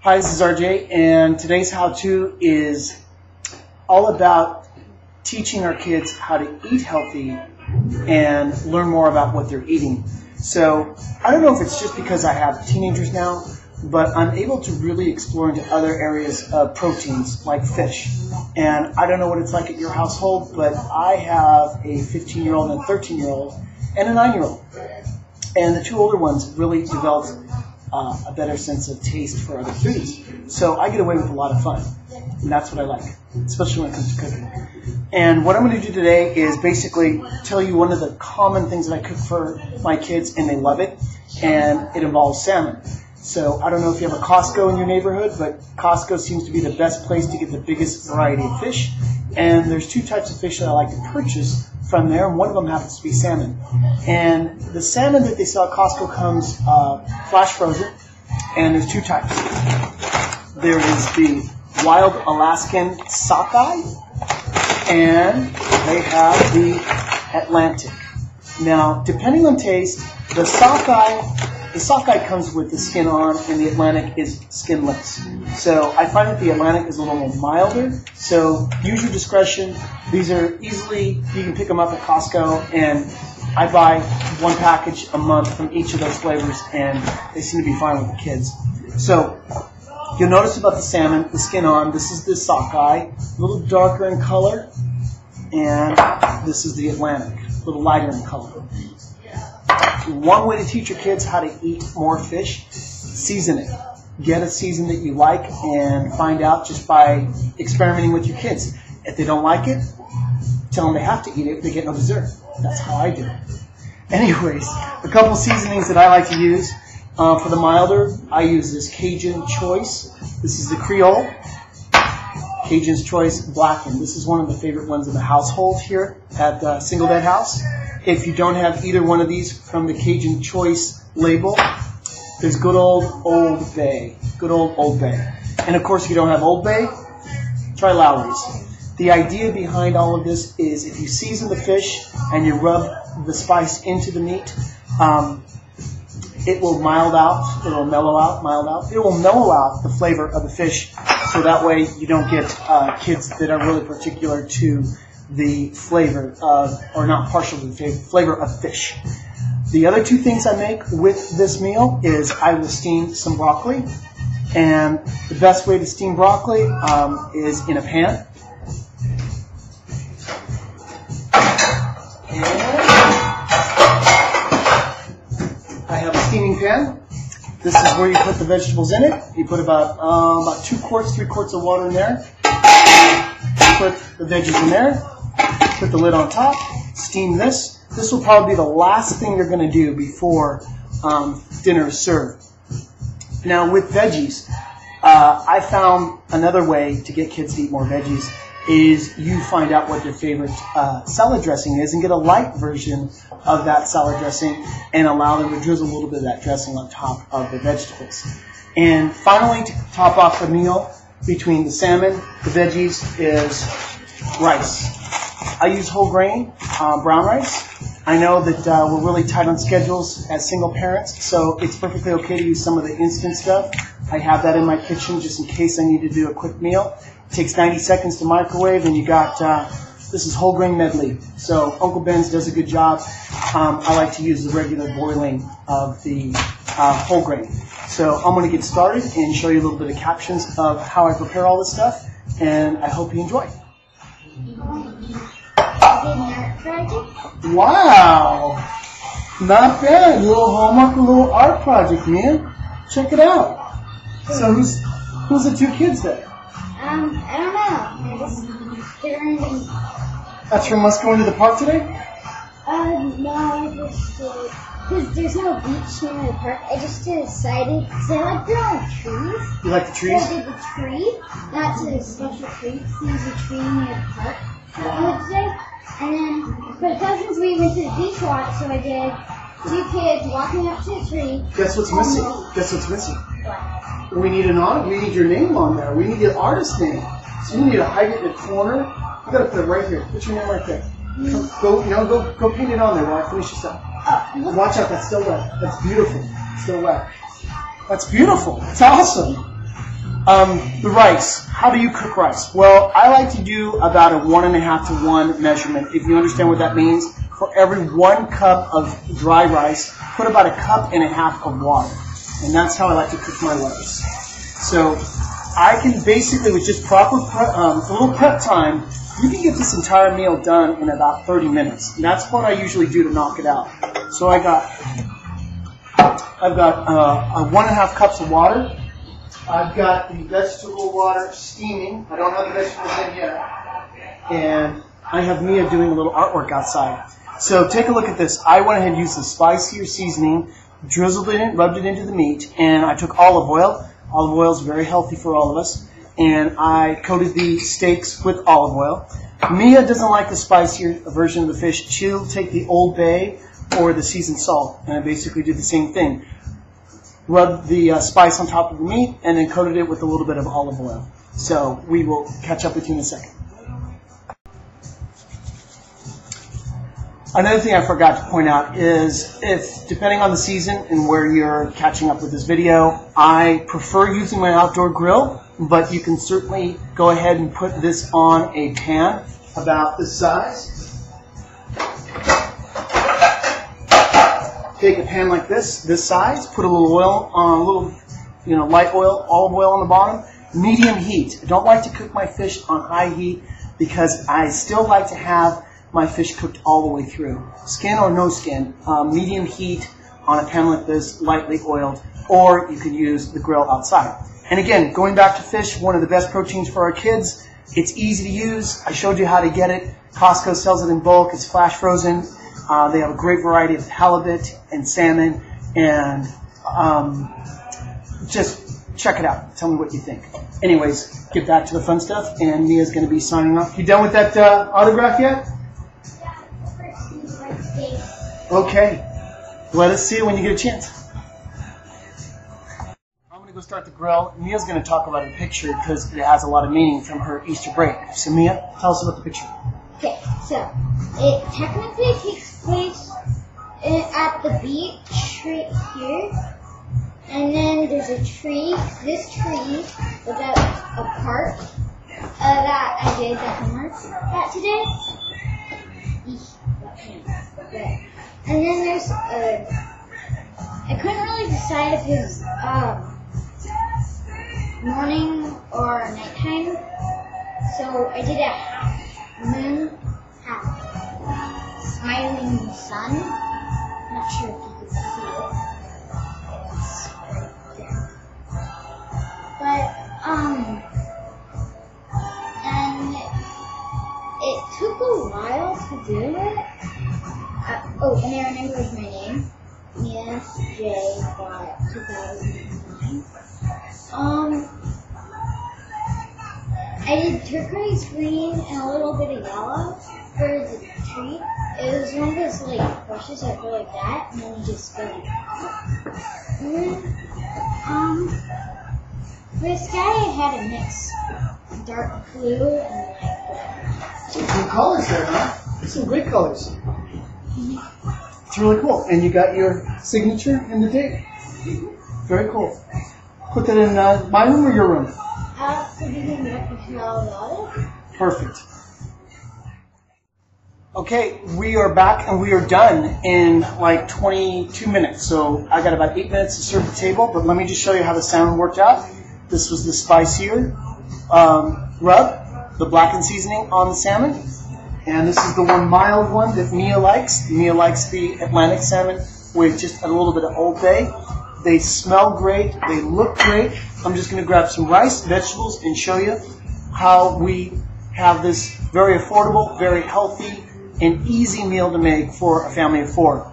Hi, this is RJ, and today's how-to is all about teaching our kids how to eat healthy and learn more about what they're eating. So I don't know if it's just because I have teenagers now, but I'm able to really explore into other areas of proteins like fish. And I don't know what it's like at your household, but I have a 15-year-old and a 13-year-old and a 9-year-old. And the two older ones really developed a better sense of taste for other foods. So I get away with a lot of fun. And that's what I like, especially when it comes to cooking. And what I'm going to do today is basically tell you one of the common things that I cook for my kids, and they love it, and it involves salmon. So I don't know if you have a Costco in your neighborhood, but Costco seems to be the best place to get the biggest variety of fish. And there's two types of fish that I like to purchase from there, and one of them happens to be salmon. And the salmon that they sell at Costco comes flash frozen, and there's two types. There is the wild Alaskan sockeye, and they have the Atlantic. Now, depending on taste, the sockeye comes with the skin on, and the Atlantic is skinless. So I find that the Atlantic is a little more milder. So use your discretion. These are easily, you can pick them up at Costco, and I buy one package a month from each of those flavors, and they seem to be fine with the kids. So you'll notice about the salmon, the skin on, this is the sockeye, a little darker in color, and this is the Atlantic, a little lighter in color. One way to teach your kids how to eat more fish, season it. Get a season that you like and find out just by experimenting with your kids. If they don't like it, tell them they have to eat it. They get no dessert. That's how I do it. Anyways, a couple seasonings that I like to use. For the milder, I use this Cajun Choice. This is the Creole. Cajun's Choice Blackened. This is one of the favorite ones in the household here at the Single Bed House. If you don't have either one of these from the Cajun Choice label, there's good old Old Bay. Good old Old Bay. And of course, if you don't have Old Bay, try Lowry's. The idea behind all of this is if you season the fish and you rub the spice into the meat, it will mild out, it will mellow out, mild out. It will mellow out the flavor of the fish, so that way you don't get kids that are really particular to the flavor of, or not partial to the flavor of fish. The other two things I make with this meal is I will steam some broccoli, and the best way to steam broccoli is in a pan. And I have a steaming pan. This is where you put the vegetables in it. You put about 2 quarts, 3 quarts of water in there. Put the veggies in there. Put the lid on top. Steam this. This will probably be the last thing you're going to do before dinner is served. Now with veggies, I found another way to get kids to eat more veggies is you find out what their favorite salad dressing is and get a light version of that salad dressing and allow them to drizzle a little bit of that dressing on top of the vegetables. And finally, to top off the meal between the salmon, the veggies, is rice. I use whole grain brown rice. I know that we're really tight on schedules as single parents, so it's perfectly okay to use some of the instant stuff. I have that in my kitchen just in case I need to do a quick meal. It takes 90 seconds to microwave, and you got, this is whole grain medley. So Uncle Ben's does a good job. I like to use the regular boiling of the whole grain. So I'm going to get started and show you a little bit of captions of how I prepare all this stuff, and I hope you enjoy. Wow! Not bad. A little homework, a little art project, man. Check it out. So who's the two kids there? I don't know. That's from us going to the park today? No, because there's no beach near the park. I just decided, because I like growing trees. You like the trees? So I did the tree, not to a special tree, there's a tree near the park today. And then, but cousins, we went to the beach walk, so I did 2 kids walking up to the tree. Guess what's missing? Guess what's missing? What? We need we need your name on there. We need your artist name. So you need to hide it in the corner. You gotta put it right here. Put your name right there. Go paint it on there while I finish this up. Watch out, that's still wet. That's beautiful. It's still wet. That's beautiful. It's awesome. The rice. How do you cook rice? Well, I like to do about a 1.5 to 1 measurement. If you understand what that means, for every 1 cup of dry rice, put about 1.5 cups of water. And that's how I like to cook my rice. So I can basically, with just proper a little prep time, you can get this entire meal done in about 30 minutes. And that's what I usually do to knock it out. So I've got 1.5 cups of water. I've got the vegetable water steaming. I don't have the vegetables in yet. And I have Mia doing a little artwork outside. So take a look at this. I went ahead and used the spicier seasoning, drizzled it in, rubbed it into the meat, and I took olive oil. Olive oil is very healthy for all of us. And I coated the steaks with olive oil. Mia doesn't like the spicier version of the fish. She'll take the Old Bay or the seasoned salt, and I basically did the same thing. Rubbed the spice on top of the meat, and then coated it with a little bit of olive oil. So we will catch up with you in a second. Another thing I forgot to point out is if, depending on the season and where you're catching up with this video, I prefer using my outdoor grill, but you can certainly go ahead and put this on a pan about this size. Take a pan like this size, put a little oil on, light oil, olive oil on the bottom, medium heat. I don't like to cook my fish on high heat because I still like to have my fish cooked all the way through. Skin or no skin, medium heat on a pan like this, lightly oiled, or you could use the grill outside. And again, going back to fish, one of the best proteins for our kids. It's easy to use. I showed you how to get it. Costco sells it in bulk. It's flash frozen. They have a great variety of halibut and salmon, and just check it out. Tell me what you think. Anyways, get back to the fun stuff, and Mia's going to be signing off. You done with that autograph yet? Okay. Let us see it when you get a chance. I'm going to go start the grill. Mia's going to talk about a picture because it has a lot of meaning from her Easter break. So Mia, tell us about the picture. Okay, so it technically takes place at the beach right here. And then there's a tree. This tree was at a park that I did the homework at today. And then there's I couldn't really decide if it was morning or nighttime, so I did a half moon, half smiling sun. I'm not sure if you can see it. It's right there. But and it took a while to do it. And I remembered my name. Yes, J. 2009. I did turquoise green and a little bit of yellow for the tree. It was one of those brushes that go like that, and then you just go like that. And then, for the sky, I had a mix dark blue and Some cool colors there, huh? Some great colors. It's really cool. And you got your signature and the date. Very cool. Put that in my room or your room? Perfect. Okay, we are back and we are done in like 22 minutes. So I got about 8 minutes to serve the table, but let me just show you how the salmon worked out. This was the spicier rub, the blackened seasoning on the salmon. And this is the one mild one that Mia likes. Mia likes the Atlantic salmon with just a little bit of Old Bay. They smell great. They look great. I'm just going to grab some rice, vegetables, and show you how we have this very affordable, very healthy, and easy meal to make for a family of 4.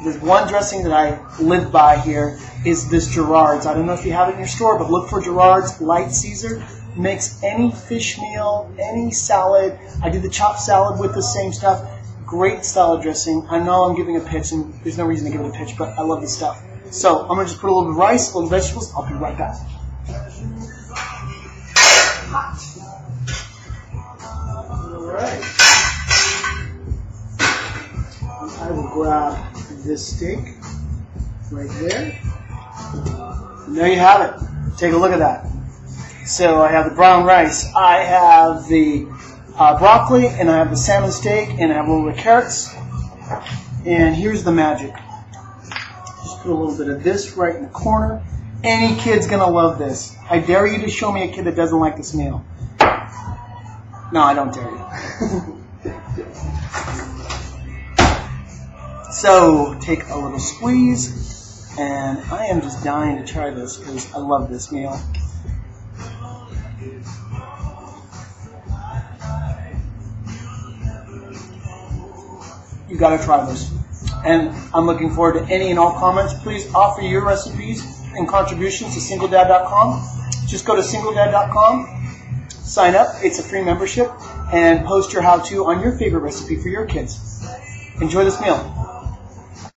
There's one dressing that I live by here is this Gerard's. I don't know if you have it in your store, but look for Gerard's Light Caesar. Makes any fish meal, any salad. I did the chopped salad with the same stuff. Great salad dressing. I know I'm giving a pitch, and there's no reason to give it a pitch, but I love this stuff. So I'm going to just put a little bit of rice, a little vegetables. I'll be right back. All right. I will grab this steak right there. And there you have it. Take a look at that. So I have the brown rice, I have the broccoli, and I have the salmon steak, and I have a little bit of carrots. And here's the magic. Just put a little bit of this right in the corner. Any kid's going to love this. I dare you to show me a kid that doesn't like this meal. No, I don't dare you. So, take a little squeeze, and I am just dying to try this because I love this meal. You got to try this. And I'm looking forward to any and all comments. Please offer your recipes and contributions to singledad.com. Just go to singledad.com, sign up. It's a free membership, and post your how-to on your favorite recipe for your kids. Enjoy this meal.